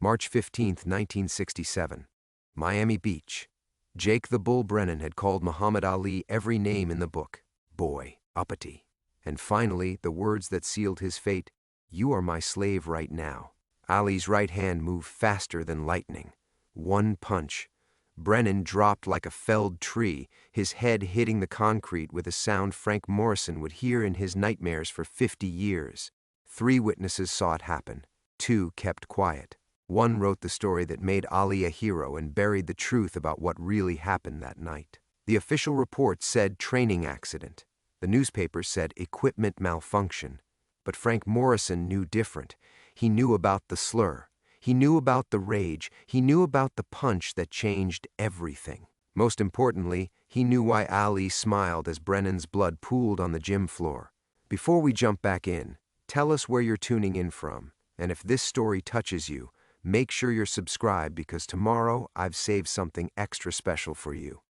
March 15, 1967. Miami Beach. Jake the Bull Brennan had called Muhammad Ali every name in the book. Boy, uppity. And finally, the words that sealed his fate, "You are my slave right now." Ali's right hand moved faster than lightning. One punch. Brennan dropped like a felled tree, his head hitting the concrete with a sound Frank Morrison would hear in his nightmares for 50 years. 3 witnesses saw it happen. 2 kept quiet. 1 wrote the story that made Ali a hero and buried the truth about what really happened that night. The official report said training accident. The newspaper said equipment malfunction. But Frank Morrison knew different. He knew about the slur. He knew about the rage. He knew about the punch that changed everything. Most importantly, he knew why Ali smiled as Brennan's blood pooled on the gym floor. Before we jump back in, tell us where you're tuning in from, and if this story touches you, make sure you're subscribed because tomorrow I've saved something extra special for you.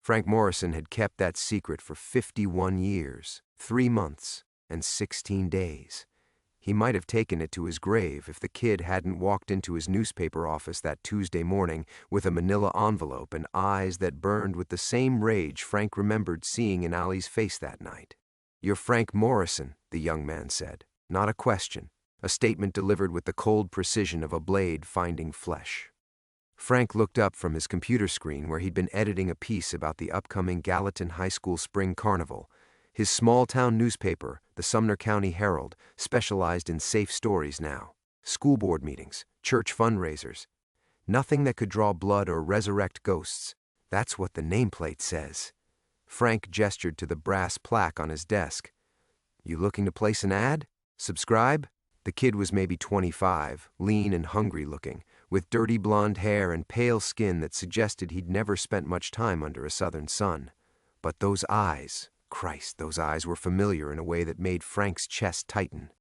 Frank Morrison had kept that secret for 51 years, 3 months, and 16 days. He might have taken it to his grave if the kid hadn't walked into his newspaper office that Tuesday morning with a manila envelope and eyes that burned with the same rage Frank remembered seeing in Ali's face that night. "You're Frank Morrison," the young man said. Not a question, a statement delivered with the cold precision of a blade finding flesh. Frank looked up from his computer screen where he'd been editing a piece about the upcoming Gallatin High School Spring Carnival. His small-town newspaper, the Sumner County Herald, specialized in safe stories now. School board meetings, church fundraisers. Nothing that could draw blood or resurrect ghosts. That's what the nameplate says. Frank gestured to the brass plaque on his desk. "You looking to place an ad? Subscribe?" The kid was maybe 25, lean and hungry looking, with dirty blonde hair and pale skin that suggested he'd never spent much time under a southern sun. But those eyes... Christ, those eyes were familiar in a way that made Frank's chest tighten.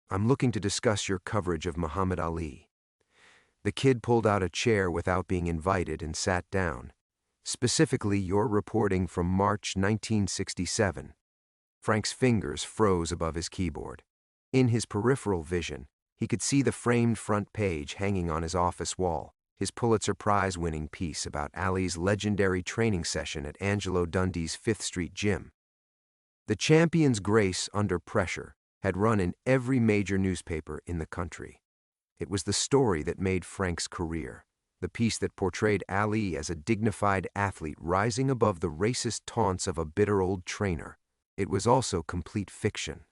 "I'm looking to discuss your coverage of Muhammad Ali." The kid pulled out a chair without being invited and sat down. "Specifically, your reporting from March 1967. Frank's fingers froze above his keyboard. In his peripheral vision, he could see the framed front page hanging on his office wall, his Pulitzer Prize-winning piece about Ali's legendary training session at Angelo Dundee's Fifth Street gym. The champion's grace under pressure had run in every major newspaper in the country. It was the story that made Frank's career, the piece that portrayed Ali as a dignified athlete rising above the racist taunts of a bitter old trainer. It was also complete fiction.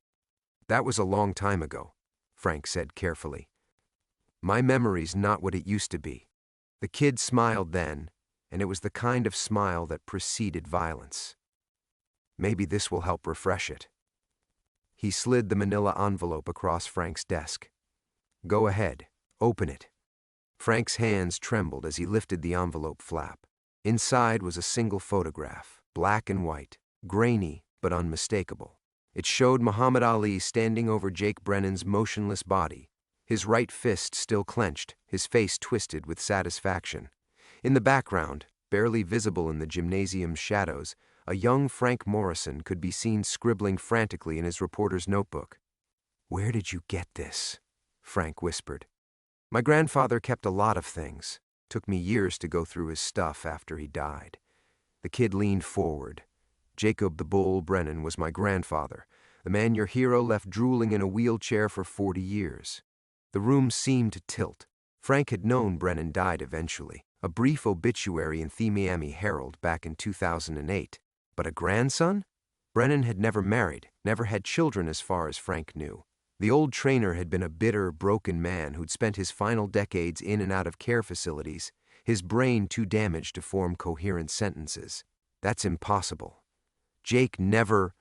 "That was a long time ago," Frank said carefully. "My memory's not what it used to be." The kid smiled then, and it was the kind of smile that preceded violence. "Maybe this will help refresh it." He slid the manila envelope across Frank's desk. "Go ahead, open it." Frank's hands trembled as he lifted the envelope flap. Inside was a single photograph, black and white, grainy but unmistakable. It showed Muhammad Ali standing over Jake Brennan's motionless body, his right fist still clenched, his face twisted with satisfaction. In the background, barely visible in the gymnasium's shadows, a young Frank Morrison could be seen scribbling frantically in his reporter's notebook. "Where did you get this?" Frank whispered. "My grandfather kept a lot of things. Took me years to go through his stuff after he died." The kid leaned forward. "Jacob the Bull Brennan was my grandfather, the man your hero left drooling in a wheelchair for 40 years. The room seemed to tilt. Frank had known Brennan died eventually, a brief obituary in the Miami Herald back in 2008. But a grandson? Brennan had never married, never had children as far as Frank knew. The old trainer had been a bitter, broken man who'd spent his final decades in and out of care facilities, his brain too damaged to form coherent sentences. That's impossible. Jake never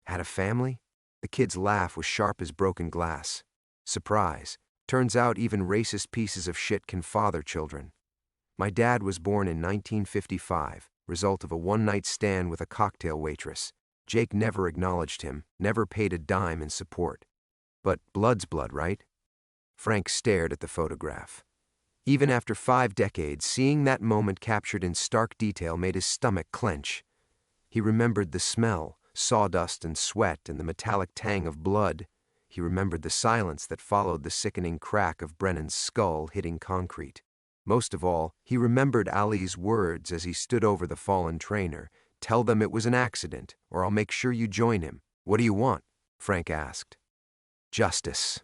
had a family? The kid's laugh was sharp as broken glass. Surprise. Turns out even racist pieces of shit can father children. My dad was born in 1955, result of a one-night stand with a cocktail waitress. Jake never acknowledged him, never paid a dime in support. But blood's blood, right? Frank stared at the photograph. Even after 5 decades, seeing that moment captured in stark detail made his stomach clench. He remembered the smell, sawdust and sweat and the metallic tang of blood. He remembered the silence that followed the sickening crack of Brennan's skull hitting concrete. Most of all, he remembered Ali's words as he stood over the fallen trainer. "Tell them it was an accident, or I'll make sure you join him." "What do you want?" Frank asked. "Justice."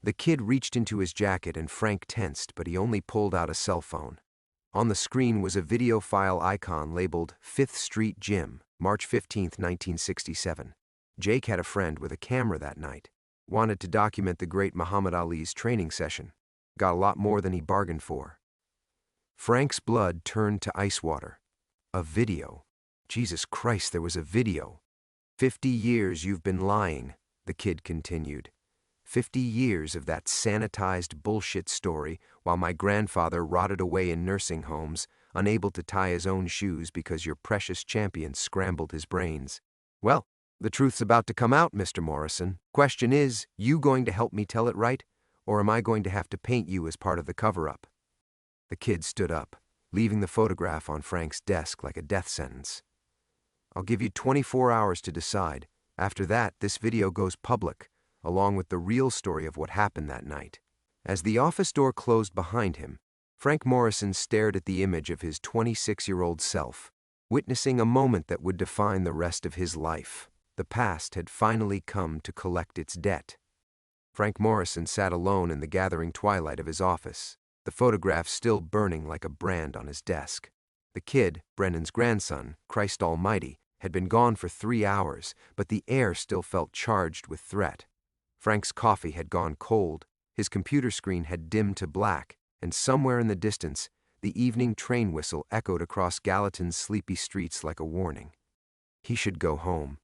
The kid reached into his jacket and Frank tensed, but he only pulled out a cell phone. On the screen was a video file icon labeled 5th Street Gym, March 15, 1967. Jake had a friend with a camera that night. Wanted to document the great Muhammad Ali's training session. Got a lot more than he bargained for. Frank's blood turned to ice water. A video. Jesus Christ, there was a video. 50 years you've been lying, the kid continued. 50 years of that sanitized bullshit story while my grandfather rotted away in nursing homes, unable to tie his own shoes because your precious champion scrambled his brains. Well, the truth's about to come out, Mr. Morrison. Question is, you going to help me tell it right, or am I going to have to paint you as part of the cover-up? The kid stood up, leaving the photograph on Frank's desk like a death sentence. I'll give you 24 hours to decide. After that, this video goes public, along with the real story of what happened that night. As the office door closed behind him, Frank Morrison stared at the image of his 26-year-old self, witnessing a moment that would define the rest of his life. The past had finally come to collect its debt. Frank Morrison sat alone in the gathering twilight of his office, the photograph still burning like a brand on his desk. The kid, Brennan's grandson, Christ Almighty, had been gone for 3 hours, but the air still felt charged with threat. Frank's coffee had gone cold, his computer screen had dimmed to black, and somewhere in the distance, the evening train whistle echoed across Gallatin's sleepy streets like a warning. He should go home.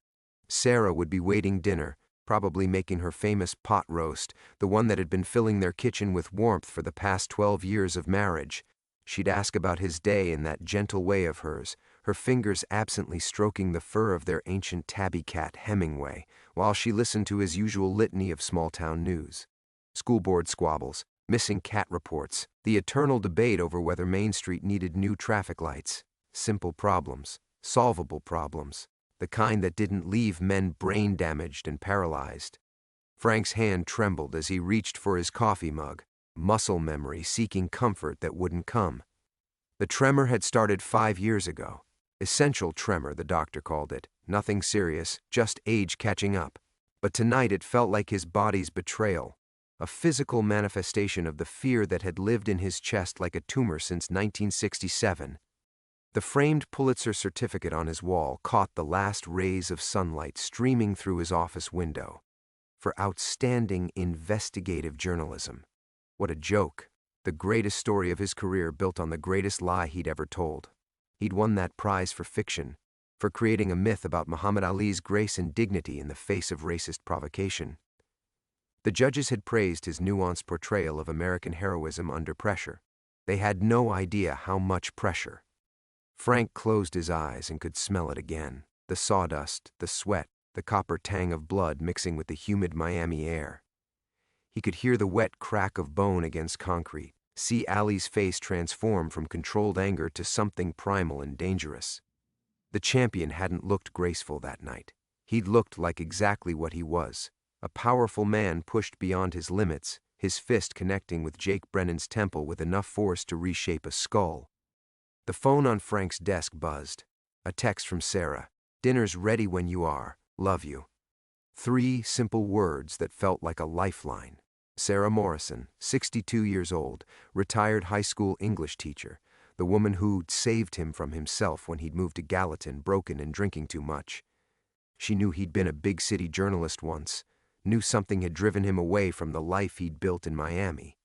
Sarah would be waiting dinner, probably making her famous pot roast, the one that had been filling their kitchen with warmth for the past 12 years of marriage. She'd ask about his day in that gentle way of hers, her fingers absently stroking the fur of their ancient tabby cat Hemingway, while she listened to his usual litany of small-town news. School board squabbles, missing cat reports, the eternal debate over whether Main Street needed new traffic lights. Simple problems, solvable problems, the kind that didn't leave men brain-damaged and paralyzed. Frank's hand trembled as he reached for his coffee mug, muscle memory seeking comfort that wouldn't come. The tremor had started 5 years ago. Essential tremor, the doctor called it. Nothing serious, just age catching up. But tonight it felt like his body's betrayal, a physical manifestation of the fear that had lived in his chest like a tumor since 1967. The framed Pulitzer certificate on his wall caught the last rays of sunlight streaming through his office window. For outstanding investigative journalism. What a joke. The greatest story of his career built on the greatest lie he'd ever told. He'd won that prize for fiction, for creating a myth about Muhammad Ali's grace and dignity in the face of racist provocation. The judges had praised his nuanced portrayal of American heroism under pressure. They had no idea how much pressure. Frank closed his eyes and could smell it again. The sawdust, the sweat, the copper tang of blood mixing with the humid Miami air. He could hear the wet crack of bone against concrete, see Ali's face transform from controlled anger to something primal and dangerous. The champion hadn't looked graceful that night. He'd looked like exactly what he was, a powerful man pushed beyond his limits, his fist connecting with Jake Brennan's temple with enough force to reshape a skull. The phone on Frank's desk buzzed. A text from Sarah. "Dinner's ready when you are. Love you." 3 simple words that felt like a lifeline. Sarah Morrison, 62 years old, retired high school English teacher, the woman who'd saved him from himself when he'd moved to Gallatin broken and drinking too much. She knew he'd been a big city journalist once, knew something had driven him away from the life he'd built in Miami.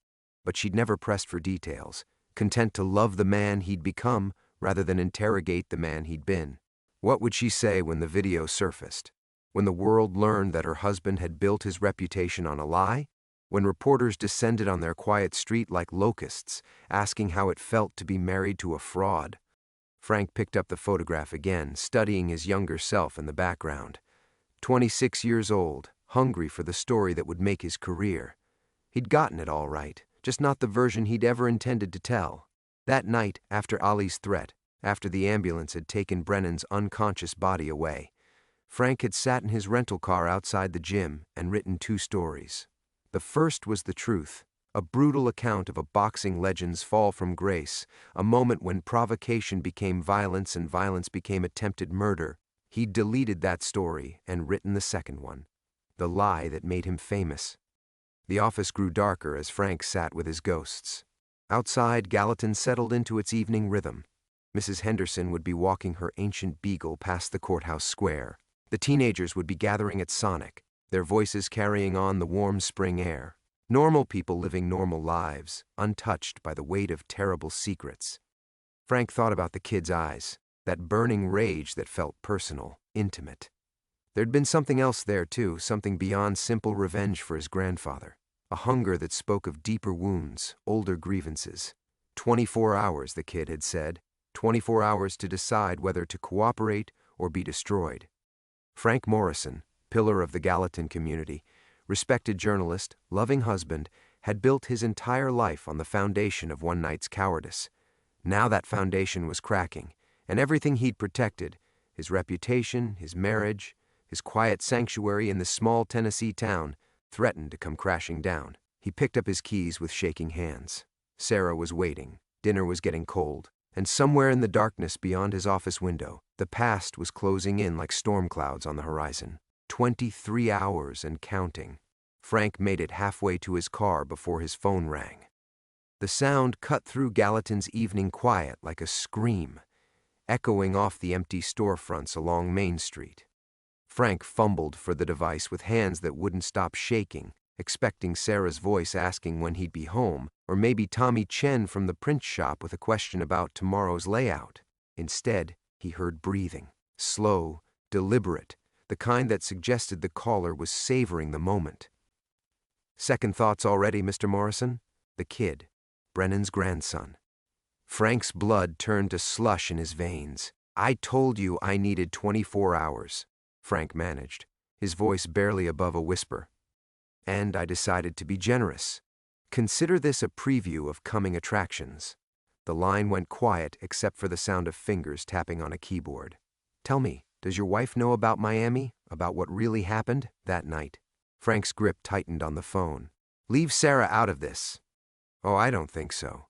But she'd never pressed for details, content to love the man he'd become rather than interrogate the man he'd been. What would she say when the video surfaced? When the world learned that her husband had built his reputation on a lie? When reporters descended on their quiet street like locusts, asking how it felt to be married to a fraud? Frank picked up the photograph again, studying his younger self in the background. 26 years old, hungry for the story that would make his career. He'd gotten it all right, just not the version he'd ever intended to tell. That night, after Ali's threat, after the ambulance had taken Brennan's unconscious body away, Frank had sat in his rental car outside the gym and written 2 stories. The first was the truth, a brutal account of a boxing legend's fall from grace, a moment when provocation became violence and violence became attempted murder. He'd deleted that story and written the second one, the lie that made him famous. The office grew darker as Frank sat with his ghosts. Outside, Gallatin settled into its evening rhythm. Mrs. Henderson would be walking her ancient beagle past the courthouse square. The teenagers would be gathering at Sonic, their voices carrying on the warm spring air. Normal people living normal lives, untouched by the weight of terrible secrets. Frank thought about the kids' eyes, that burning rage that felt personal, intimate. There'd been something else there, too, something beyond simple revenge for his grandfather. A hunger that spoke of deeper wounds, older grievances. 24 hours, the kid had said. 24 hours to decide whether to cooperate or be destroyed. Frank Morrison, pillar of the Gallatin community, respected journalist, loving husband, had built his entire life on the foundation of one night's cowardice. Now that foundation was cracking, and everything he'd protected, his reputation, his marriage, his quiet sanctuary in this small Tennessee town, threatened to come crashing down. He picked up his keys with shaking hands. Sarah was waiting, dinner was getting cold, and somewhere in the darkness beyond his office window, the past was closing in like storm clouds on the horizon. 23 hours and counting. Frank made it halfway to his car before his phone rang. The sound cut through Gallatin's evening quiet like a scream, echoing off the empty storefronts along Main Street. Frank fumbled for the device with hands that wouldn't stop shaking, expecting Sarah's voice asking when he'd be home, or maybe Tommy Chen from the print shop with a question about tomorrow's layout. Instead, he heard breathing, slow, deliberate, the kind that suggested the caller was savoring the moment. Second thoughts already, Mr. Morrison? The kid, Brennan's grandson. Frank's blood turned to slush in his veins. I told you I needed 24 hours, Frank managed, his voice barely above a whisper. And I decided to be generous. Consider this a preview of coming attractions. The line went quiet except for the sound of fingers tapping on a keyboard. Tell me, does your wife know about Miami? About what really happened that night? Frank's grip tightened on the phone. Leave Sarah out of this. Oh, I don't think so.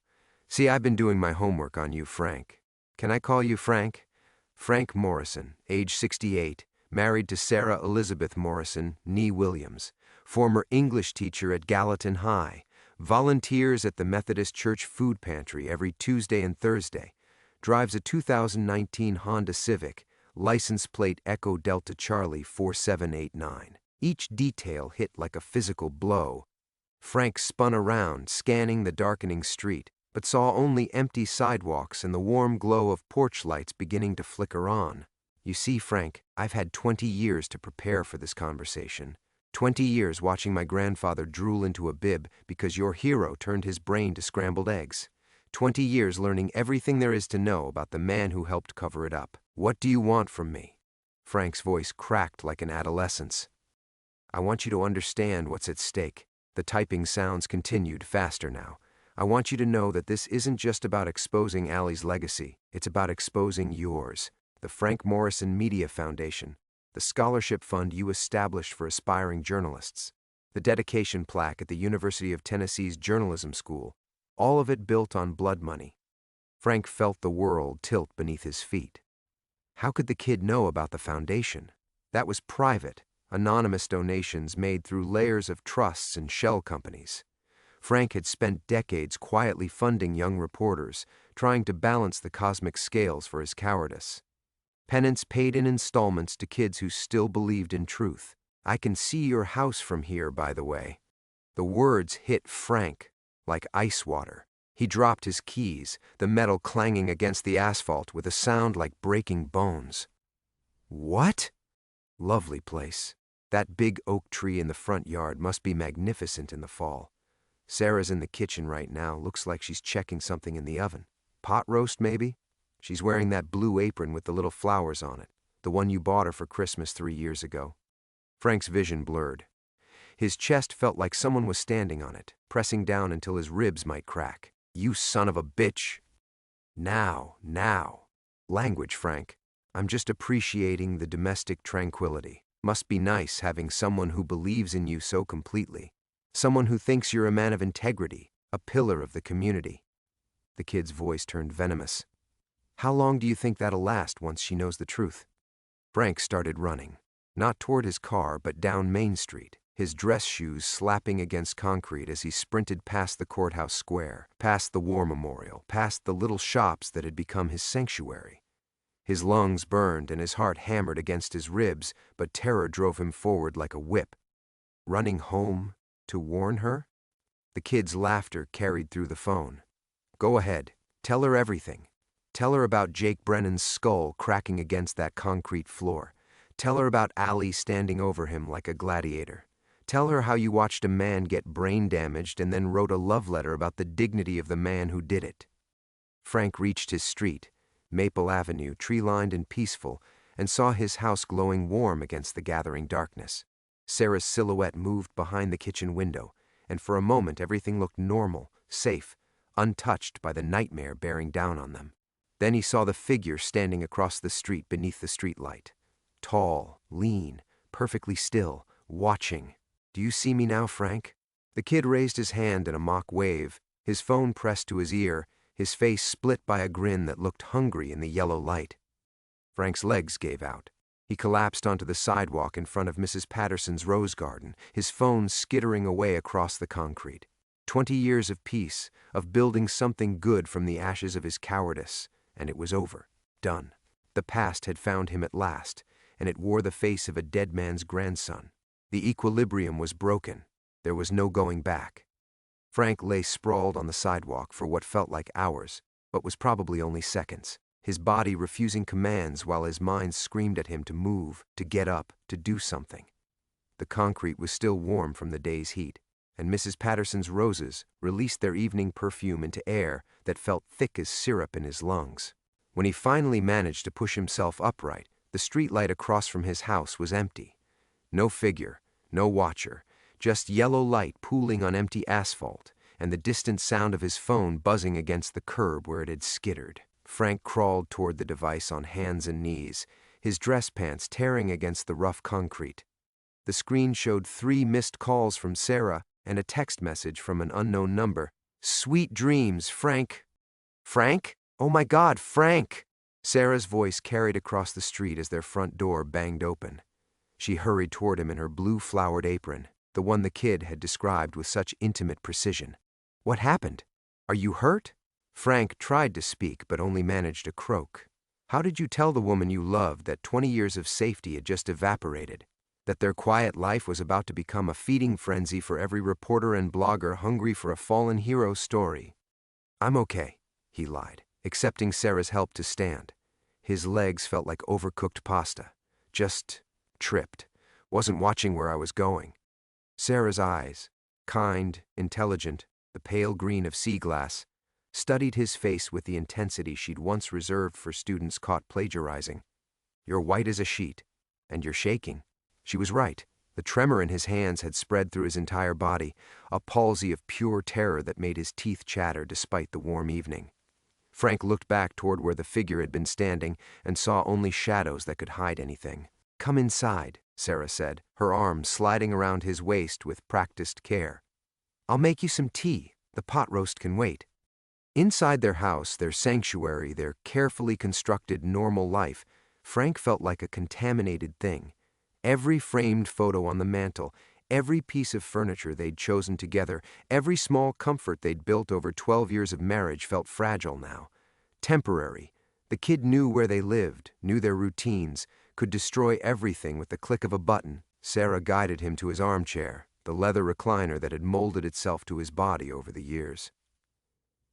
See, I've been doing my homework on you, Frank. Can I call you Frank? Frank Morrison, age 68, married to Sarah Elizabeth Morrison, née Williams, former English teacher at Gallatin High, volunteers at the Methodist Church food pantry every Tuesday and Thursday, drives a 2019 Honda Civic, license plate Echo Delta Charlie 4789. Each detail hit like a physical blow. Frank spun around, scanning the darkening street, but saw only empty sidewalks and the warm glow of porch lights beginning to flicker on. You see, Frank, I've had 20 years to prepare for this conversation. 20 years watching my grandfather drool into a bib because your hero turned his brain to scrambled eggs. 20 years learning everything there is to know about the man who helped cover it up. What do you want from me? Frank's voice cracked like an adolescent's. I want you to understand what's at stake. The typing sounds continued faster now. I want you to know that this isn't just about exposing Allie's legacy. It's about exposing yours. The Frank Morrison Media Foundation, the scholarship fund you established for aspiring journalists, the dedication plaque at the University of Tennessee's Journalism School, all of it built on blood money. Frank felt the world tilt beneath his feet. How could the kid know about the foundation? That was private, anonymous donations made through layers of trusts and shell companies. Frank had spent decades quietly funding young reporters, trying to balance the cosmic scales for his cowardice. Penance paid in installments to kids who still believed in truth. I can see your house from here, by the way. The words hit Frank like ice water. He dropped his keys, the metal clanging against the asphalt with a sound like breaking bones. What? Lovely place. That big oak tree in the front yard must be magnificent in the fall. Sarah's in the kitchen right now. Looks like she's checking something in the oven. Pot roast, maybe? She's wearing that blue apron with the little flowers on it, the one you bought her for Christmas 3 years ago. Frank's vision blurred. His chest felt like someone was standing on it, pressing down until his ribs might crack. You son of a bitch! Now. Language, Frank. I'm just appreciating the domestic tranquility. Must be nice having someone who believes in you so completely. Someone who thinks you're a man of integrity, a pillar of the community." The kid's voice turned venomous. "How long do you think that'll last once she knows the truth?" Frank started running. Not toward his car, but down Main Street, his dress shoes slapping against concrete as he sprinted past the courthouse square, past the war memorial, past the little shops that had become his sanctuary. His lungs burned and his heart hammered against his ribs, but terror drove him forward like a whip. Running home to warn her? The kid's laughter carried through the phone. "Go ahead. Tell her everything. Tell her about Jake Brennan's skull cracking against that concrete floor. Tell her about Allie standing over him like a gladiator. Tell her how you watched a man get brain damaged and then wrote a love letter about the dignity of the man who did it." Frank reached his street, Maple Avenue, tree-lined and peaceful, and saw his house glowing warm against the gathering darkness. Sarah's silhouette moved behind the kitchen window, and for a moment everything looked normal, safe, untouched by the nightmare bearing down on them. Then he saw the figure standing across the street beneath the streetlight. Tall, lean, perfectly still, watching. "Do you see me now, Frank?" The kid raised his hand in a mock wave, his phone pressed to his ear, his face split by a grin that looked hungry in the yellow light. Frank's legs gave out. He collapsed onto the sidewalk in front of Mrs. Patterson's rose garden, his phone skittering away across the concrete. 20 years of peace, of building something good from the ashes of his cowardice, and it was over. Done. The past had found him at last, and it wore the face of a dead man's grandson. The equilibrium was broken. There was no going back. Frank lay sprawled on the sidewalk for what felt like hours, but was probably only seconds, his body refusing commands while his mind screamed at him to move, to get up, to do something. The concrete was still warm from the day's heat, and Mrs. Patterson's roses released their evening perfume into air that felt thick as syrup in his lungs. When he finally managed to push himself upright, the streetlight across from his house was empty. No figure, no watcher, just yellow light pooling on empty asphalt, and the distant sound of his phone buzzing against the curb where it had skittered. Frank crawled toward the device on hands and knees, his dress pants tearing against the rough concrete. The screen showed 3 missed calls from Sarah and a text message from an unknown number. "Sweet dreams, Frank." "Frank? Oh my God, Frank!" Sarah's voice carried across the street as their front door banged open. She hurried toward him in her blue flowered apron, the one the kid had described with such intimate precision. "What happened? Are you hurt?" Frank tried to speak but only managed a croak. "How did you tell the woman you loved that 20 years of safety had just evaporated? That their quiet life was about to become a feeding frenzy for every reporter and blogger hungry for a fallen hero story?" "I'm okay," he lied, accepting Sarah's help to stand. His legs felt like overcooked pasta. "Just tripped. Wasn't watching where I was going." Sarah's eyes, kind, intelligent, the pale green of sea glass, studied his face with the intensity she'd once reserved for students caught plagiarizing. "You're white as a sheet, and you're shaking." She was right. The tremor in his hands had spread through his entire body, a palsy of pure terror that made his teeth chatter despite the warm evening. Frank looked back toward where the figure had been standing and saw only shadows that could hide anything. "Come inside," Sarah said, her arm sliding around his waist with practiced care. "I'll make you some tea. The pot roast can wait." Inside their house, their sanctuary, their carefully constructed normal life, Frank felt like a contaminated thing. Every framed photo on the mantel, every piece of furniture they'd chosen together, every small comfort they'd built over 12 years of marriage felt fragile now. Temporary. The kid knew where they lived, knew their routines, could destroy everything with the click of a button. Sarah guided him to his armchair, the leather recliner that had molded itself to his body over the years.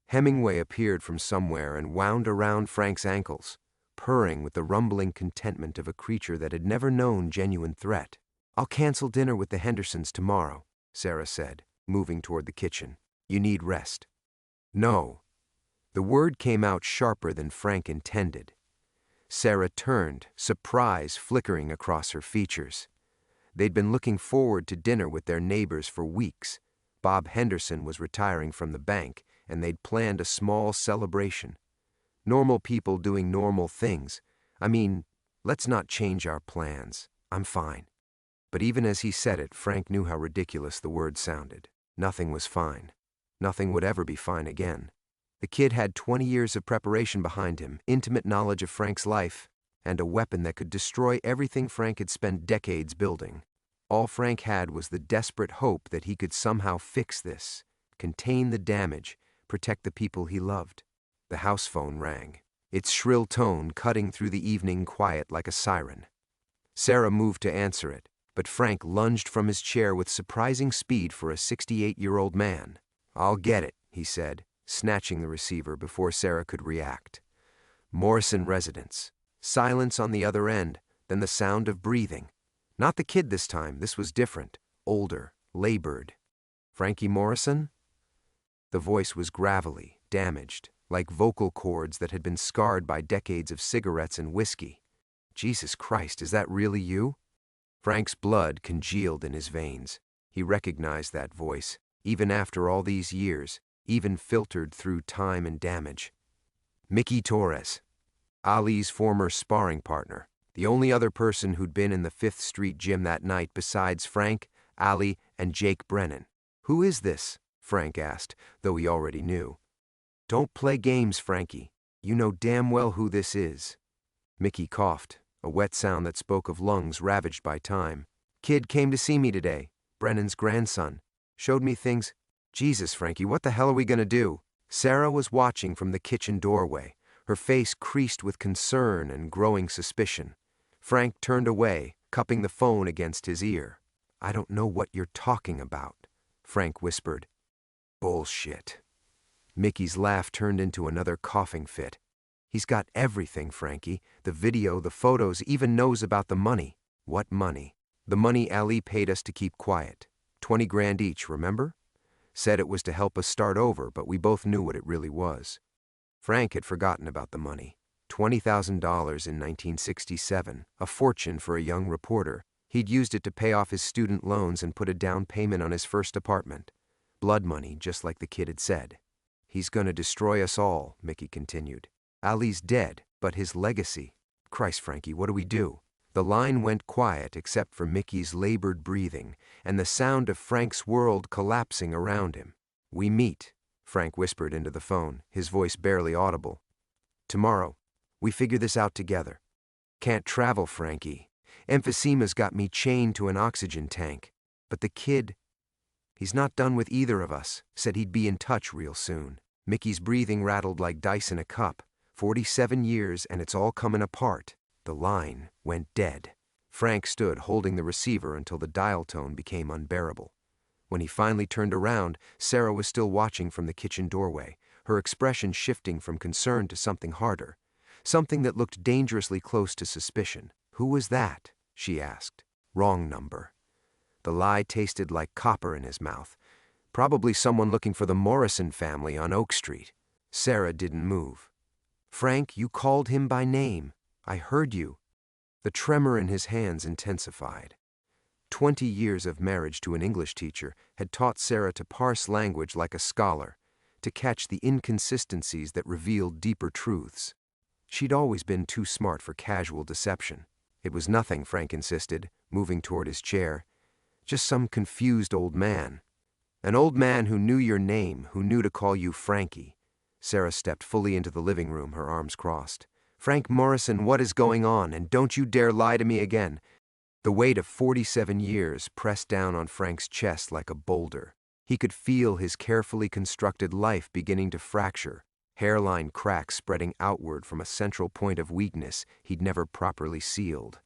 Hemingway appeared from somewhere and wound around Frank's ankles, purring with the rumbling contentment of a creature that had never known genuine threat. "I'll cancel dinner with the Hendersons tomorrow," Sarah said, moving toward the kitchen. "You need rest." "No." The word came out sharper than Frank intended. Sarah turned, surprise flickering across her features. They'd been looking forward to dinner with their neighbors for weeks. Bob Henderson was retiring from the bank, and they'd planned a small celebration. Normal people doing normal things. I mean, Let's not change our plans. I'm fine. But even as he said it, Frank knew how ridiculous the words sounded. Nothing was fine. Nothing would ever be fine again. The kid had 20 years of preparation behind him, intimate knowledge of Frank's life, and a weapon that could destroy everything Frank had spent decades building. All Frank had was the desperate hope that he could somehow fix this, contain the damage, protect the people he loved. The house phone rang, its shrill tone cutting through the evening quiet like a siren. Sarah moved to answer it, but Frank lunged from his chair with surprising speed for a 68-year-old man. "I'll get it," he said, snatching the receiver before Sarah could react. Morrison residence. Silence on the other end, then the sound of breathing. Not the kid this time, this was different, older, labored. "Frankie Morrison?" The voice was gravelly, damaged, like vocal cords that had been scarred by decades of cigarettes and whiskey. "Jesus Christ, is that really you?" Frank's blood congealed in his veins. He recognized that voice, even after all these years, even filtered through time and damage. Mickey Torres, Ali's former sparring partner, the only other person who'd been in the Fifth Street gym that night besides Frank, Ali, and Jake Brennan. "Who is this?" Frank asked, though he already knew. "Don't play games, Frankie. You know damn well who this is." Mickey coughed, a wet sound that spoke of lungs ravaged by time. "Kid came to see me today, Brennan's grandson. Showed me things. Jesus, Frankie, what the hell are we gonna do?" Sarah was watching from the kitchen doorway, her face creased with concern and growing suspicion. Frank turned away, cupping the phone against his ear. "I don't know what you're talking about," Frank whispered. "Bullshit." Mickey's laugh turned into another coughing fit. "He's got everything, Frankie. The video, the photos, even knows about the money." "What money?" "The money Ali paid us to keep quiet. 20 grand each, remember? Said it was to help us start over, but we both knew what it really was." Frank had forgotten about the money. $20,000 in 1967, a fortune for a young reporter. He'd used it to pay off his student loans and put a down payment on his first apartment. Blood money, just like the kid had said. "He's gonna destroy us all," Mickey continued. "Ali's dead, but his legacy. Christ, Frankie, what do we do?" The line went quiet except for Mickey's labored breathing and the sound of Frank's world collapsing around him. "We meet," Frank whispered into the phone, his voice barely audible. "Tomorrow. We figure this out together. Can't travel, Frankie. Emphysema's got me chained to an oxygen tank. But the kid, he's not done with either of us. Said he'd be in touch real soon." Mickey's breathing rattled like dice in a cup. 47 years and it's all coming apart. The line went dead. Frank stood holding the receiver until the dial tone became unbearable. When he finally turned around, Sarah was still watching from the kitchen doorway, her expression shifting from concern to something harder, something that looked dangerously close to suspicion. "Who was that?" she asked. "Wrong number." The lie tasted like copper in his mouth. Probably someone looking for the Morrison family on Oak Street. Sarah didn't move. "Frank, you called him by name. I heard you." The tremor in his hands intensified. 20 years of marriage to an English teacher had taught Sarah to parse language like a scholar, to catch the inconsistencies that revealed deeper truths. She'd always been too smart for casual deception. "It was nothing," Frank insisted, moving toward his chair. "Just some confused old man. An old man who knew your name, who knew to call you Frankie." Sarah stepped fully into the living room, her arms crossed. "Frank Morrison, what is going on? And don't you dare lie to me again." The weight of 47 years pressed down on Frank's chest like a boulder. He could feel his carefully constructed life beginning to fracture, hairline cracks spreading outward from a central point of weakness he'd never properly sealed.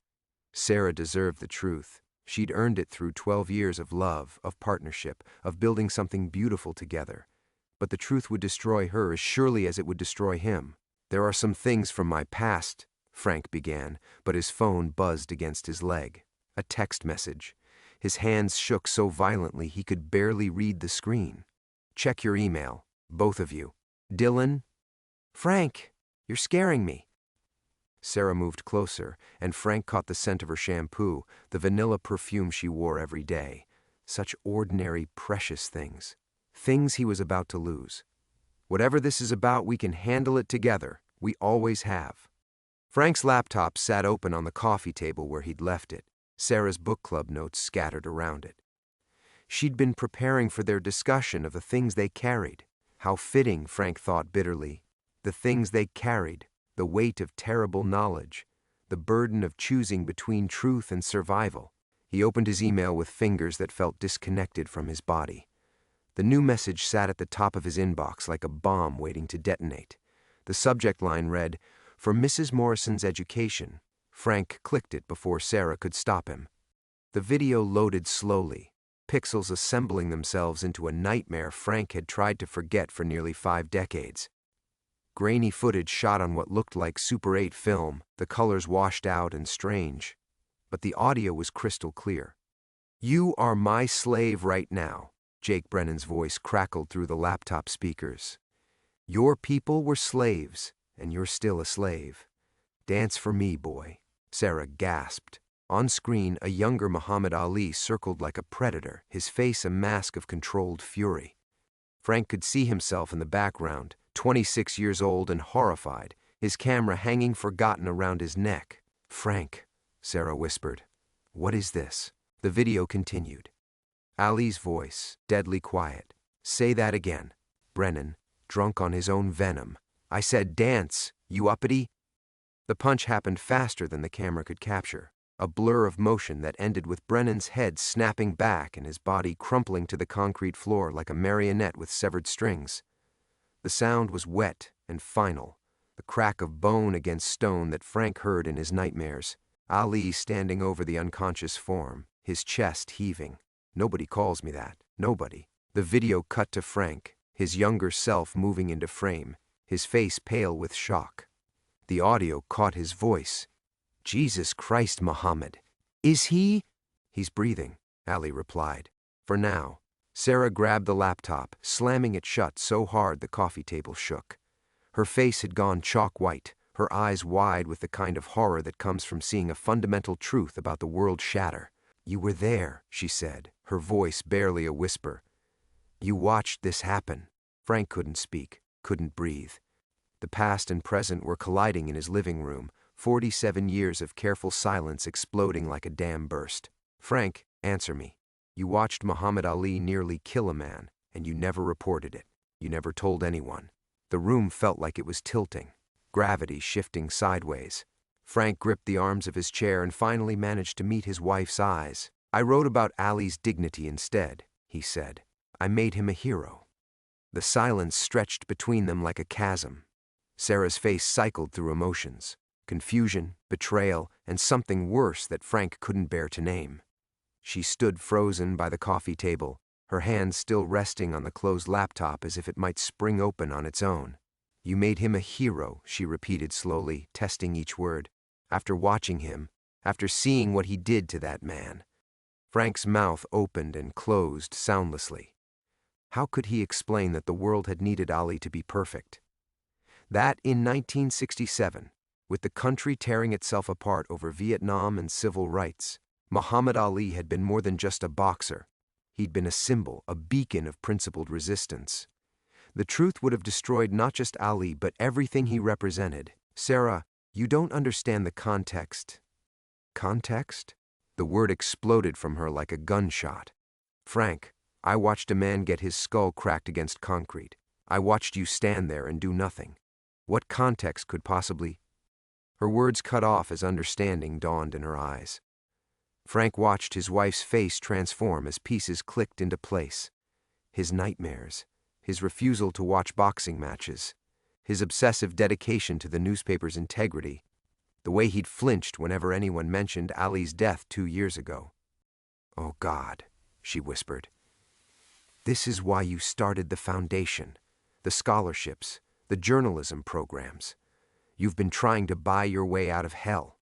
Sarah deserved the truth. She'd earned it through 12 years of love, of partnership, of building something beautiful together. But the truth would destroy her as surely as it would destroy him. "There are some things from my past," Frank began, but his phone buzzed against his leg. A text message. His hands shook so violently he could barely read the screen. "Check your email, both of you. Dylan?" "Frank, you're scaring me." Sarah moved closer, and Frank caught the scent of her shampoo, the vanilla perfume she wore every day. Such ordinary, precious things. Things he was about to lose. "Whatever this is about, we can handle it together. We always have." Frank's laptop sat open on the coffee table where he'd left it, Sarah's book club notes scattered around it. She'd been preparing for their discussion of the things they carried. How fitting, Frank thought bitterly. The things they carried, the weight of terrible knowledge, the burden of choosing between truth and survival. He opened his email with fingers that felt disconnected from his body. The new message sat at the top of his inbox like a bomb waiting to detonate. The subject line read, "For Mrs. Morrison's education." Frank clicked it before Sarah could stop him. The video loaded slowly, pixels assembling themselves into a nightmare Frank had tried to forget for nearly 5 decades. Grainy footage shot on what looked like Super 8 film, the colors washed out and strange. But the audio was crystal clear. "You are my slave right now," Jake Brennan's voice crackled through the laptop speakers. "Your people were slaves, and you're still a slave. Dance for me, boy." Sarah gasped. On screen, a younger Muhammad Ali circled like a predator, his face a mask of controlled fury. Frank could see himself in the background, 26 years old and horrified, his camera hanging forgotten around his neck. "Frank," Sarah whispered, "what is this?" The video continued. Ali's voice, deadly quiet. "Say that again." Brennan, drunk on his own venom. "I said dance, you uppity." The punch happened faster than the camera could capture, a blur of motion that ended with Brennan's head snapping back and his body crumpling to the concrete floor like a marionette with severed strings. The sound was wet and final, the crack of bone against stone that Frank heard in his nightmares. Ali standing over the unconscious form, his chest heaving. "Nobody calls me that, nobody." The video cut to Frank, his younger self moving into frame, his face pale with shock. The audio caught his voice. "Jesus Christ, Muhammad. Is he?" "He's breathing," Ali replied. "For now." Sarah grabbed the laptop, slamming it shut so hard the coffee table shook. Her face had gone chalk white, her eyes wide with the kind of horror that comes from seeing a fundamental truth about the world shatter. "You were there," she said, her voice barely a whisper. "You watched this happen." Frank couldn't speak, couldn't breathe. The past and present were colliding in his living room, 47 years of careful silence exploding like a dam burst. "Frank, answer me. You watched Muhammad Ali nearly kill a man, and you never reported it. You never told anyone." The room felt like it was tilting, gravity shifting sideways. Frank gripped the arms of his chair and finally managed to meet his wife's eyes. "I wrote about Ali's dignity instead," he said. "I made him a hero." The silence stretched between them like a chasm. Sarah's face cycled through emotions, confusion, betrayal, and something worse that Frank couldn't bear to name. She stood frozen by the coffee table, her hands still resting on the closed laptop as if it might spring open on its own. "You made him a hero," she repeated slowly, testing each word. "After watching him, after seeing what he did to that man." Frank's mouth opened and closed soundlessly. How could he explain that the world had needed Ali to be perfect? That in 1967, with the country tearing itself apart over Vietnam and civil rights, Muhammad Ali had been more than just a boxer. He'd been a symbol, a beacon of principled resistance. The truth would have destroyed not just Ali, but everything he represented. "Sarah, you don't understand the context." "Context?" The word exploded from her like a gunshot. "Frank, I watched a man get his skull cracked against concrete. I watched you stand there and do nothing. What context could possibly—" Her words cut off as understanding dawned in her eyes. Frank watched his wife's face transform as pieces clicked into place. His nightmares, his refusal to watch boxing matches, his obsessive dedication to the newspaper's integrity, the way he'd flinched whenever anyone mentioned Ali's death 2 years ago. "Oh God," she whispered. "This is why you started the foundation, the scholarships, the journalism programs. You've been trying to buy your way out of hell."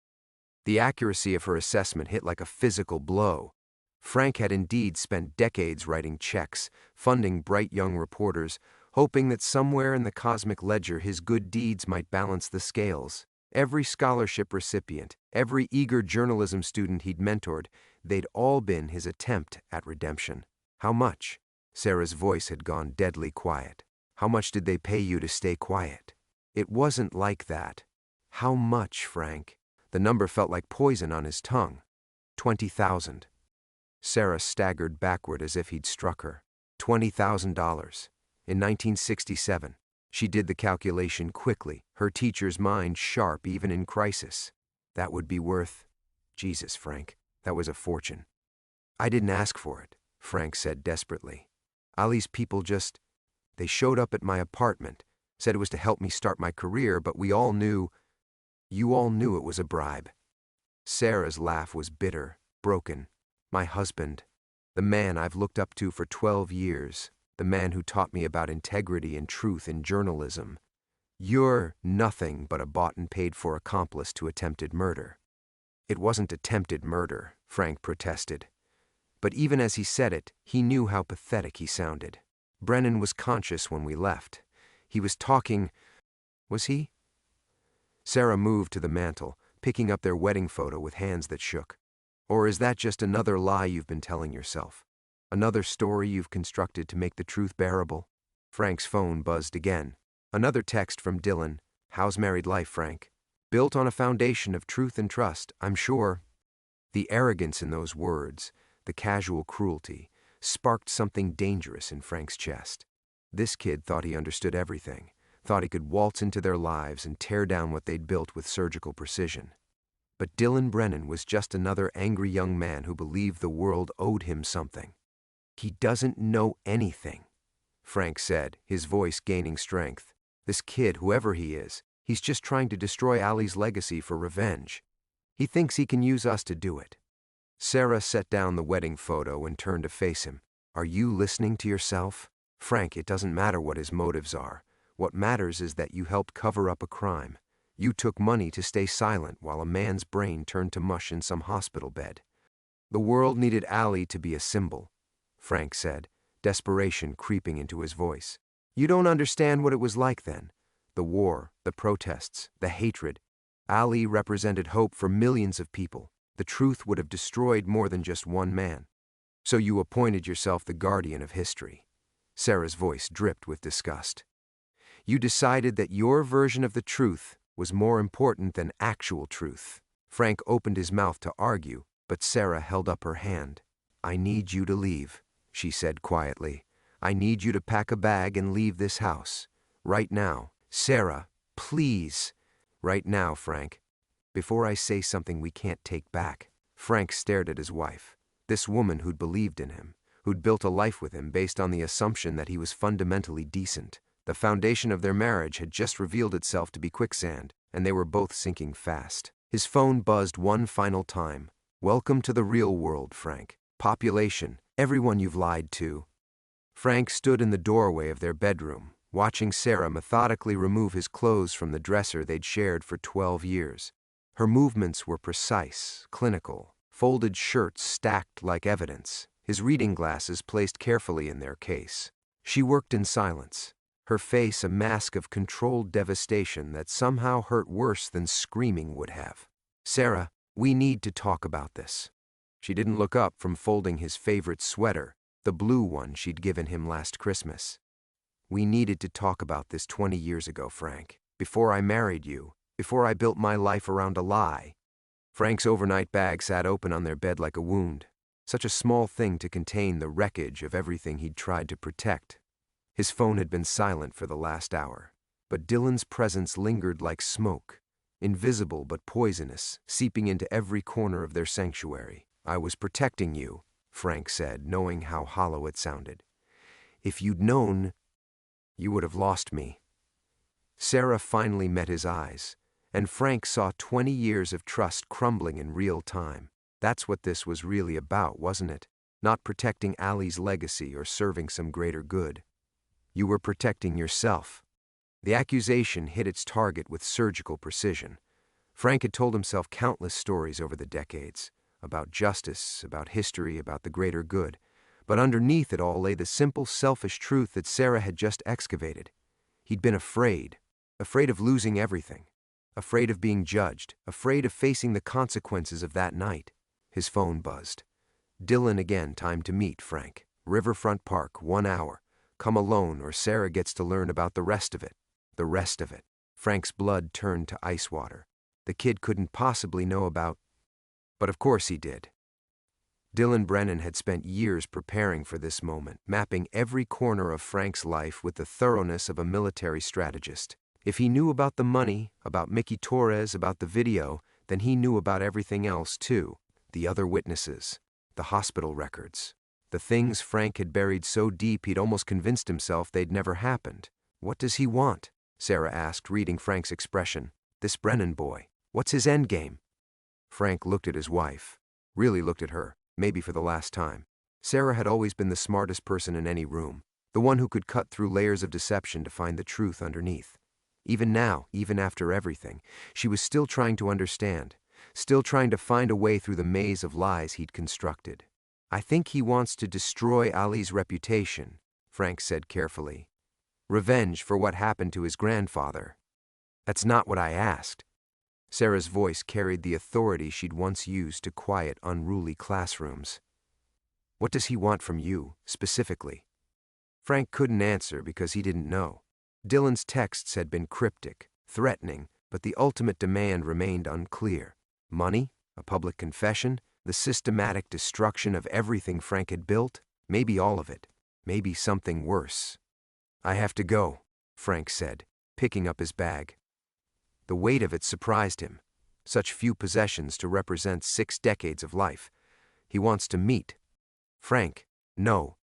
The accuracy of her assessment hit like a physical blow. Frank had indeed spent decades writing checks, funding bright young reporters, hoping that somewhere in the cosmic ledger his good deeds might balance the scales. Every scholarship recipient, every eager journalism student he'd mentored, they'd all been his attempt at redemption. "How much?" Sarah's voice had gone deadly quiet. "How much did they pay you to stay quiet?" "It wasn't like that." How much, Frank? The number felt like poison on his tongue. 20,000. Sarah staggered backward as if he'd struck her. $20,000. In 1967. She did the calculation quickly, her teacher's mind sharp even in crisis. That would be worth… Jesus, Frank, that was a fortune. I didn't ask for it, Frank said desperately. Ali's people they showed up at my apartment, said it was to help me start my career, but you all knew it was a bribe. Sarah's laugh was bitter, broken. My husband, the man I've looked up to for 12 years, the man who taught me about integrity and truth in journalism. You're nothing but a bought and paid for accomplice to attempted murder. It wasn't attempted murder, Frank protested. But even as he said it, he knew how pathetic he sounded. Brennan was conscious when we left. He was talking… Was he? Sarah moved to the mantel, picking up their wedding photo with hands that shook. Or is that just another lie you've been telling yourself? Another story you've constructed to make the truth bearable? Frank's phone buzzed again. Another text from Dylan. How's married life, Frank? Built on a foundation of truth and trust, I'm sure. The arrogance in those words, the casual cruelty, sparked something dangerous in Frank's chest. This kid thought he understood everything, thought he could waltz into their lives and tear down what they'd built with surgical precision. But Dylan Brennan was just another angry young man who believed the world owed him something. He doesn't know anything, Frank said, his voice gaining strength. This kid, whoever he is, he's just trying to destroy Ali's legacy for revenge. He thinks he can use us to do it. Sarah set down the wedding photo and turned to face him. Are you listening to yourself? Frank, it doesn't matter what his motives are. What matters is that you helped cover up a crime. You took money to stay silent while a man's brain turned to mush in some hospital bed. The world needed Ali to be a symbol, Frank said, desperation creeping into his voice. You don't understand what it was like then. The war, the protests, the hatred. Ali represented hope for millions of people. The truth would have destroyed more than just one man. So you appointed yourself the guardian of history. Sarah's voice dripped with disgust. You decided that your version of the truth was more important than actual truth. Frank opened his mouth to argue, but Sarah held up her hand. I need you to leave, she said quietly. I need you to pack a bag and leave this house. Right now. Sarah, please. Right now, Frank. Before I say something we can't take back. Frank stared at his wife, this woman who'd believed in him, who'd built a life with him based on the assumption that he was fundamentally decent. The foundation of their marriage had just revealed itself to be quicksand, and they were both sinking fast. His phone buzzed one final time. Welcome to the real world, Frank. Population, everyone you've lied to. Frank stood in the doorway of their bedroom, watching Sarah methodically remove his clothes from the dresser they'd shared for 12 years. Her movements were precise, clinical, folded shirts stacked like evidence, his reading glasses placed carefully in their case. She worked in silence, her face a mask of controlled devastation that somehow hurt worse than screaming would have. Sarah, we need to talk about this. She didn't look up from folding his favorite sweater, the blue one she'd given him last Christmas. We needed to talk about this 20 years ago, Frank. Before I married you, before I built my life around a lie. Frank's overnight bag sat open on their bed like a wound, such a small thing to contain the wreckage of everything he'd tried to protect. His phone had been silent for the last hour, but Dylan's presence lingered like smoke, invisible but poisonous, seeping into every corner of their sanctuary. I was protecting you, Frank said, knowing how hollow it sounded. If you'd known, you would have lost me. Sarah finally met his eyes, and Frank saw 20 years of trust crumbling in real time. That's what this was really about, wasn't it? Not protecting Ali's legacy or serving some greater good. You were protecting yourself. The accusation hit its target with surgical precision. Frank had told himself countless stories over the decades, about justice, about history, about the greater good. But underneath it all lay the simple, selfish truth that Sarah had just excavated. He'd been afraid of losing everything, afraid of being judged, afraid of facing the consequences of that night. His phone buzzed. Dylan again, time to meet, Frank. Riverfront Park, 1 hour. Come alone or Sarah gets to learn about the rest of it. The rest of it. Frank's blood turned to ice water. The kid couldn't possibly know about. But of course he did. Dylan Brennan had spent years preparing for this moment, mapping every corner of Frank's life with the thoroughness of a military strategist. If he knew about the money, about Mickey Torres, about the video, then he knew about everything else too. The other witnesses, the hospital records, the things Frank had buried so deep he'd almost convinced himself they'd never happened. What does he want? Sarah asked, reading Frank's expression. This Brennan boy, what's his endgame? Frank looked at his wife, really looked at her, maybe for the last time. Sarah had always been the smartest person in any room, the one who could cut through layers of deception to find the truth underneath. Even now, even after everything, she was still trying to understand, still trying to find a way through the maze of lies he'd constructed. I think he wants to destroy Ali's reputation, Frank said carefully. Revenge for what happened to his grandfather. That's not what I asked. Sarah's voice carried the authority she'd once used to quiet unruly classrooms. What does he want from you, specifically? Frank couldn't answer because he didn't know. Dylan's texts had been cryptic, threatening, but the ultimate demand remained unclear. Money? A public confession? The systematic destruction of everything Frank had built? Maybe all of it. Maybe something worse. I have to go, Frank said, picking up his bag. The weight of it surprised him. Such few possessions to represent 6 decades of life. He wants to meet. Frank, no.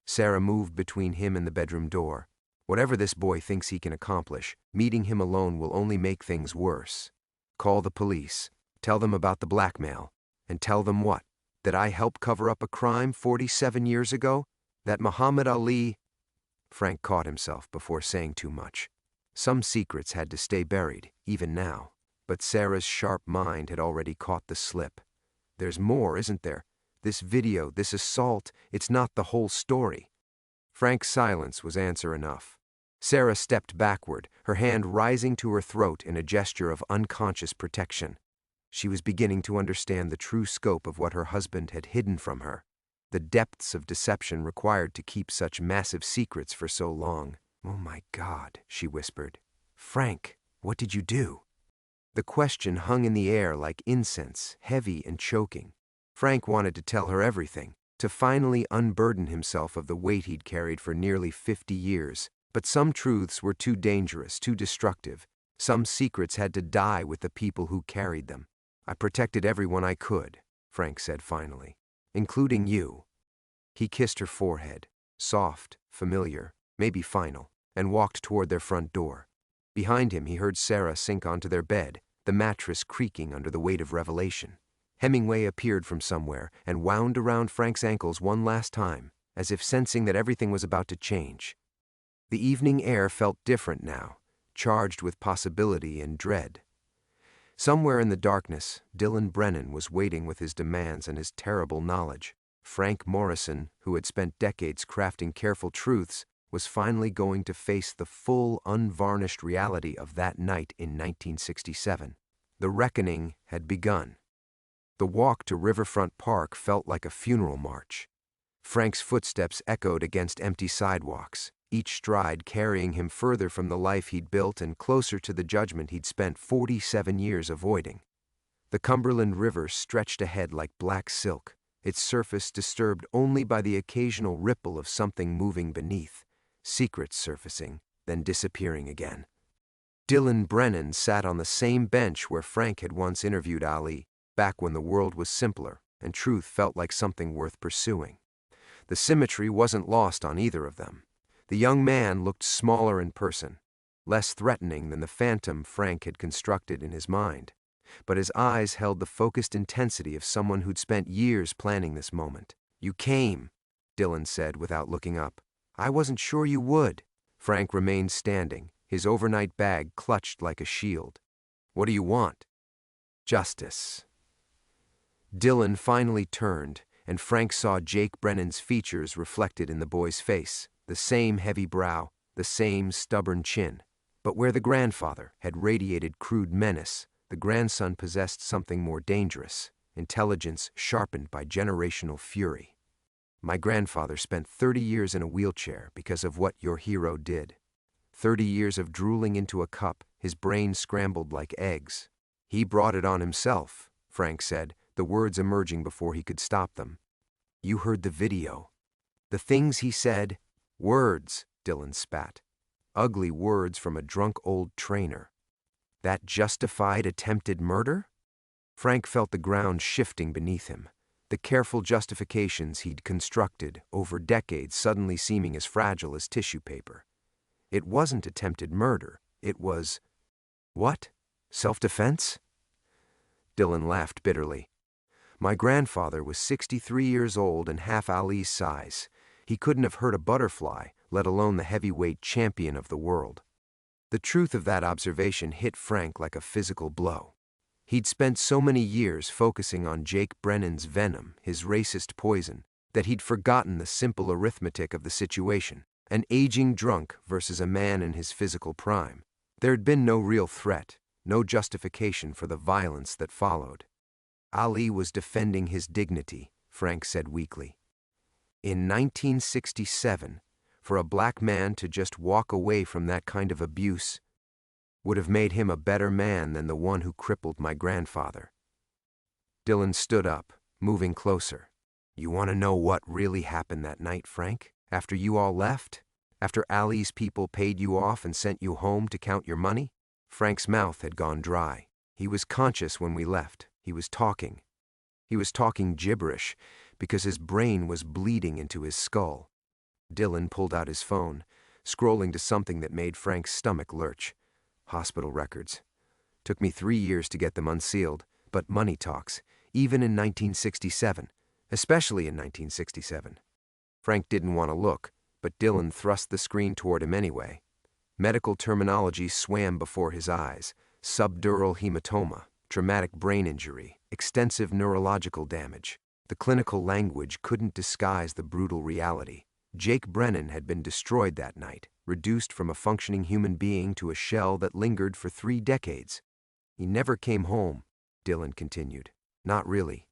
Sarah moved between him and the bedroom door. Whatever this boy thinks he can accomplish, meeting him alone will only make things worse. Call the police. Tell them about the blackmail. And tell them what? That I helped cover up a crime 47 years ago? That Muhammad Ali... Frank caught himself before saying too much. Some secrets had to stay buried, even now. But Sarah's sharp mind had already caught the slip. There's more, isn't there? This video, this assault, it's not the whole story. Frank's silence was answer enough. Sarah stepped backward, her hand rising to her throat in a gesture of unconscious protection. She was beginning to understand the true scope of what her husband had hidden from her, the depths of deception required to keep such massive secrets for so long. Oh my God, she whispered. Frank, what did you do? The question hung in the air like incense, heavy and choking. Frank wanted to tell her everything, to finally unburden himself of the weight he'd carried for nearly 50 years. But some truths were too dangerous, too destructive. Some secrets had to die with the people who carried them. I protected everyone I could, Frank said finally, including you. He kissed her forehead, soft, familiar, maybe final, and walked toward their front door. Behind him he heard Sarah sink onto their bed, the mattress creaking under the weight of revelation. Hemingway appeared from somewhere and wound around Frank's ankles one last time, as if sensing that everything was about to change. The evening air felt different now, charged with possibility and dread. Somewhere in the darkness, Dylan Brennan was waiting with his demands and his terrible knowledge. Frank Morrison, who had spent decades crafting careful truths, was finally going to face the full, unvarnished reality of that night in 1967. The reckoning had begun. The walk to Riverfront Park felt like a funeral march. Frank's footsteps echoed against empty sidewalks, each stride carrying him further from the life he'd built and closer to the judgment he'd spent 47 years avoiding. The Cumberland River stretched ahead like black silk, its surface disturbed only by the occasional ripple of something moving beneath, secrets surfacing, then disappearing again. Dylan Brennan sat on the same bench where Frank had once interviewed Ali, back when the world was simpler and truth felt like something worth pursuing. The symmetry wasn't lost on either of them. The young man looked smaller in person, less threatening than the phantom Frank had constructed in his mind, but his eyes held the focused intensity of someone who'd spent years planning this moment. You came, Dylan said without looking up. I wasn't sure you would. Frank remained standing, his overnight bag clutched like a shield. What do you want? Justice. Dylan finally turned, and Frank saw Jake Brennan's features reflected in the boy's face, the same heavy brow, the same stubborn chin. But where the grandfather had radiated crude menace, the grandson possessed something more dangerous, intelligence sharpened by generational fury. My grandfather spent 30 years in a wheelchair because of what your hero did. 30 years of drooling into a cup, his brain scrambled like eggs. He brought it on himself, Frank said, the words emerging before he could stop them. You heard the video. The things he said. Words, Dylan spat. Ugly words from a drunk old trainer. That justified attempted murder? Frank felt the ground shifting beneath him, the careful justifications he'd constructed over decades suddenly seeming as fragile as tissue paper. It wasn't attempted murder. It was… What? Self-defense? Dylan laughed bitterly. My grandfather was 63 years old and half Ali's size. He couldn't have hurt a butterfly, let alone the heavyweight champion of the world. The truth of that observation hit Frank like a physical blow. He'd spent so many years focusing on Jake Brennan's venom, his racist poison, that he'd forgotten the simple arithmetic of the situation, an aging drunk versus a man in his physical prime. There'd been no real threat, no justification for the violence that followed. Ali was defending his dignity, Frank said weakly. In 1967, for a black man to just walk away from that kind of abuse would have made him a better man than the one who crippled my grandfather. Dylan stood up, moving closer. You want to know what really happened that night, Frank? After you all left? After Ali's people paid you off and sent you home to count your money? Frank's mouth had gone dry. He was conscious when we left. He was talking. He was talking gibberish because his brain was bleeding into his skull. Dylan pulled out his phone, scrolling to something that made Frank's stomach lurch. Hospital records. Took me 3 years to get them unsealed, but money talks, even in 1967, especially in 1967. Frank didn't want to look, but Dylan thrust the screen toward him anyway. Medical terminology swam before his eyes. Subdural hematoma, traumatic brain injury, extensive neurological damage. The clinical language couldn't disguise the brutal reality. Jake Brennan had been destroyed that night, reduced from a functioning human being to a shell that lingered for 3 decades. He never came home, Dylan continued. Not really.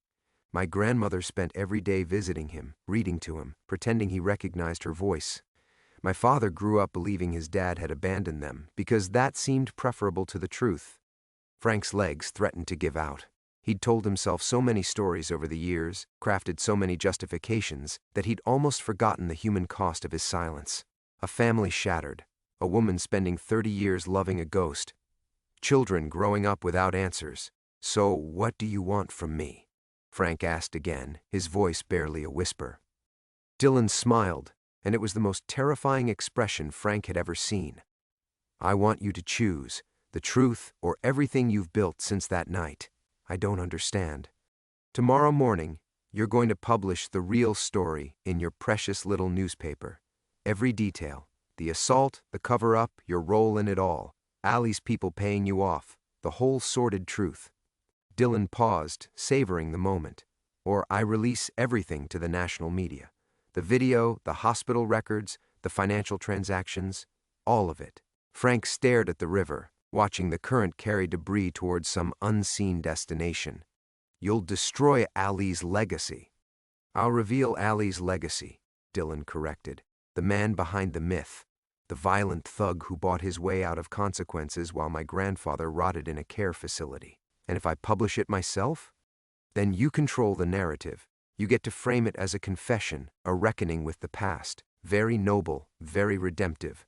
My grandmother spent every day visiting him, reading to him, pretending he recognized her voice. My father grew up believing his dad had abandoned them because that seemed preferable to the truth. Frank's legs threatened to give out. He'd told himself so many stories over the years, crafted so many justifications, that he'd almost forgotten the human cost of his silence. A family shattered, a woman spending 30 years loving a ghost, children growing up without answers. So what do you want from me? Frank asked again, his voice barely a whisper. Dylan smiled, and it was the most terrifying expression Frank had ever seen. I want you to choose, the truth or everything you've built since that night. I don't understand. Tomorrow morning, you're going to publish the real story in your precious little newspaper. Every detail, the assault, the cover-up, your role in it all, Ali's people paying you off, the whole sordid truth. Dylan paused, savoring the moment. Or I release everything to the national media. The video, the hospital records, the financial transactions, all of it. Frank stared at the river, watching the current carry debris towards some unseen destination. You'll destroy Ali's legacy. I'll reveal Ali's legacy, Dylan corrected. The man behind the myth. The violent thug who bought his way out of consequences while my grandfather rotted in a care facility. And if I publish it myself? Then you control the narrative. You get to frame it as a confession, a reckoning with the past. Very noble, very redemptive.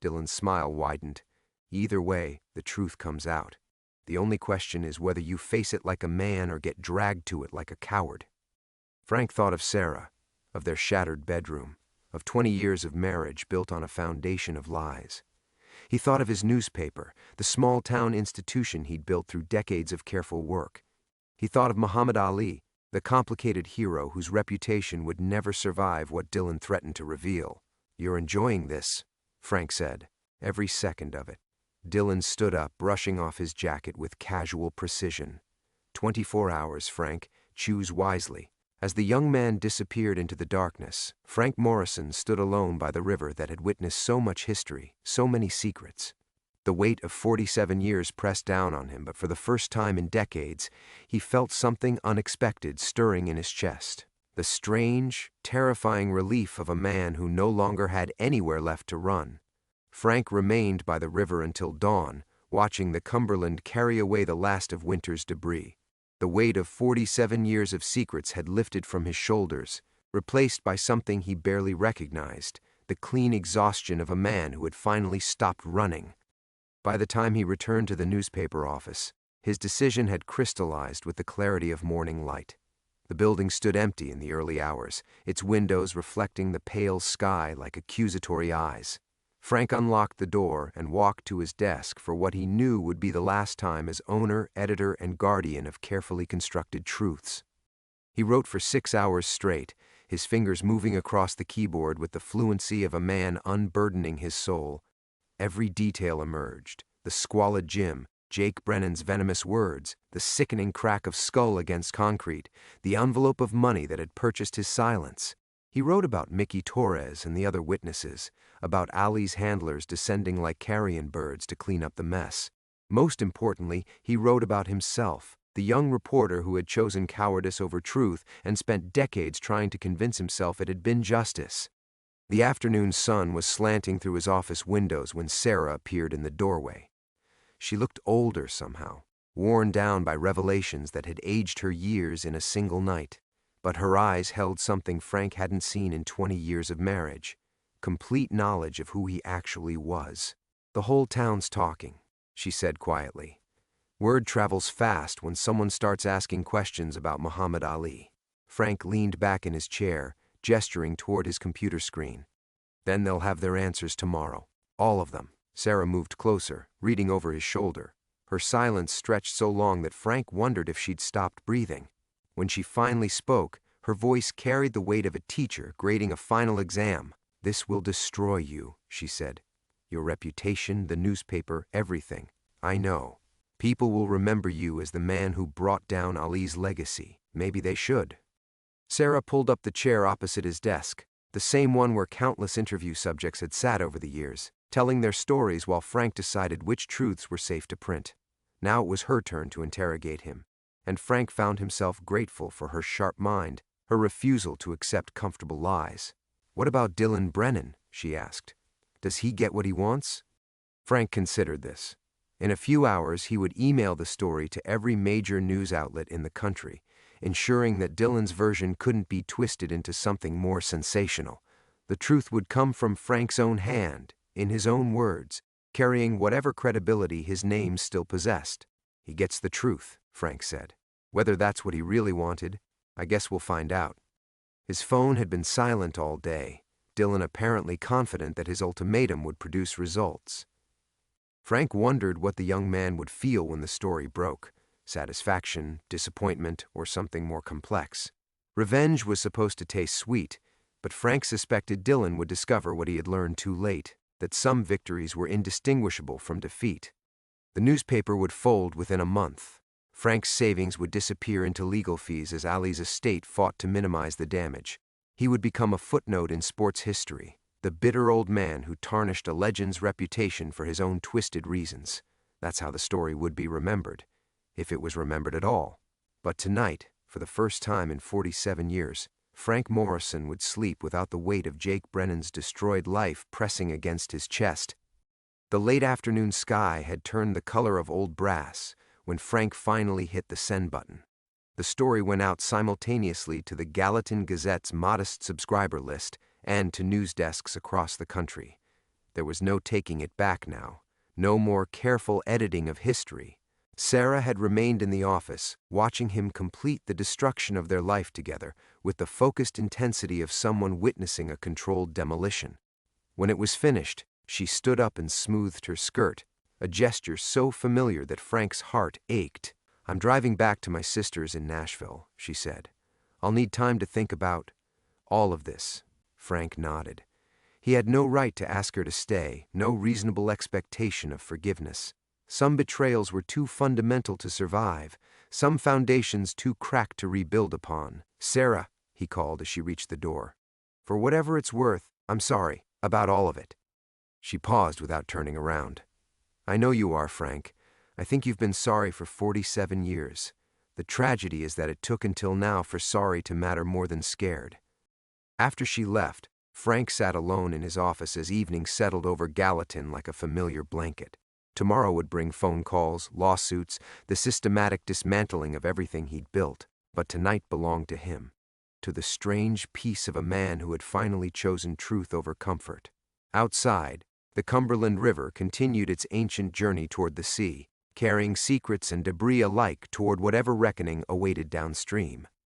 Dylan's smile widened. Either way, the truth comes out. The only question is whether you face it like a man or get dragged to it like a coward. Frank thought of Sarah, of their shattered bedroom, of 20 years of marriage built on a foundation of lies. He thought of his newspaper, the small-town institution he'd built through decades of careful work. He thought of Muhammad Ali, the complicated hero whose reputation would never survive what Dylan threatened to reveal. You're enjoying this, Frank said, every second of it. Dylan stood up, brushing off his jacket with casual precision. 24 hours, Frank. Choose wisely. As the young man disappeared into the darkness, Frank Morrison stood alone by the river that had witnessed so much history, so many secrets. The weight of 47 years pressed down on him, but for the first time in decades, he felt something unexpected stirring in his chest. The strange, terrifying relief of a man who no longer had anywhere left to run. Frank remained by the river until dawn, watching the Cumberland carry away the last of winter's debris. The weight of 47 years of secrets had lifted from his shoulders, replaced by something he barely recognized, the clean exhaustion of a man who had finally stopped running. By the time he returned to the newspaper office, his decision had crystallized with the clarity of morning light. The building stood empty in the early hours, its windows reflecting the pale sky like accusatory eyes. Frank unlocked the door and walked to his desk for what he knew would be the last time as owner, editor, and guardian of carefully constructed truths. He wrote for 6 hours straight, his fingers moving across the keyboard with the fluency of a man unburdening his soul. Every detail emerged: the squalid gym, Jake Brennan's venomous words, the sickening crack of skull against concrete, the envelope of money that had purchased his silence. He wrote about Mickey Torres and the other witnesses, about Ali's handlers descending like carrion birds to clean up the mess. Most importantly, he wrote about himself, the young reporter who had chosen cowardice over truth and spent decades trying to convince himself it had been justice. The afternoon sun was slanting through his office windows when Sarah appeared in the doorway. She looked older somehow, worn down by revelations that had aged her years in a single night. But her eyes held something Frank hadn't seen in 20 years of marriage: complete knowledge of who he actually was. "The whole town's talking," she said quietly. "Word travels fast when someone starts asking questions about Muhammad Ali." Frank leaned back in his chair, gesturing toward his computer screen. "Then they'll have their answers tomorrow. All of them." Sarah moved closer, reading over his shoulder. Her silence stretched so long that Frank wondered if she'd stopped breathing. When she finally spoke, her voice carried the weight of a teacher grading a final exam. "This will destroy you," she said. "Your reputation, the newspaper, everything. I know. People will remember you as the man who brought down Ali's legacy. Maybe they should." Sarah pulled up the chair opposite his desk, the same one where countless interview subjects had sat over the years, telling their stories while Frank decided which truths were safe to print. Now it was her turn to interrogate him, and Frank found himself grateful for her sharp mind, her refusal to accept comfortable lies. "What about Dylan Brennan?" she asked. "Does he get what he wants?" Frank considered this. In a few hours, he would email the story to every major news outlet in the country, ensuring that Dylan's version couldn't be twisted into something more sensational. The truth would come from Frank's own hand, in his own words, carrying whatever credibility his name still possessed. "He gets the truth," Frank said. "Whether that's what he really wanted, I guess we'll find out." His phone had been silent all day, Dylan apparently confident that his ultimatum would produce results. Frank wondered what the young man would feel when the story broke: satisfaction, disappointment, or something more complex. Revenge was supposed to taste sweet, but Frank suspected Dylan would discover what he had learned too late: that some victories were indistinguishable from defeat. The newspaper would fold within a month. Frank's savings would disappear into legal fees as Ali's estate fought to minimize the damage. He would become a footnote in sports history, the bitter old man who tarnished a legend's reputation for his own twisted reasons. That's how the story would be remembered, if it was remembered at all. But tonight, for the first time in 47 years, Frank Morrison would sleep without the weight of Jake Brennan's destroyed life pressing against his chest. The late afternoon sky had turned the color of old brass when Frank finally hit the send button. The story went out simultaneously to the Gallatin Gazette's modest subscriber list and to news desks across the country. There was no taking it back now, no more careful editing of history. Sarah had remained in the office, watching him complete the destruction of their life together with the focused intensity of someone witnessing a controlled demolition. When it was finished, she stood up and smoothed her skirt, a gesture so familiar that Frank's heart ached. "I'm driving back to my sister's in Nashville," she said. "I'll need time to think about all of this." Frank nodded. He had no right to ask her to stay, no reasonable expectation of forgiveness. Some betrayals were too fundamental to survive, some foundations too cracked to rebuild upon. "Sarah," he called as she reached the door. "For whatever it's worth, I'm sorry about all of it." She paused without turning around. "I know you are, Frank. I think you've been sorry for 47 years. The tragedy is that it took until now for sorry to matter more than scared." After she left, Frank sat alone in his office as evening settled over Gallatin like a familiar blanket. Tomorrow would bring phone calls, lawsuits, the systematic dismantling of everything he'd built, but tonight belonged to him, to the strange peace of a man who had finally chosen truth over comfort. Outside, the Cumberland River continued its ancient journey toward the sea, carrying secrets and debris alike toward whatever reckoning awaited downstream.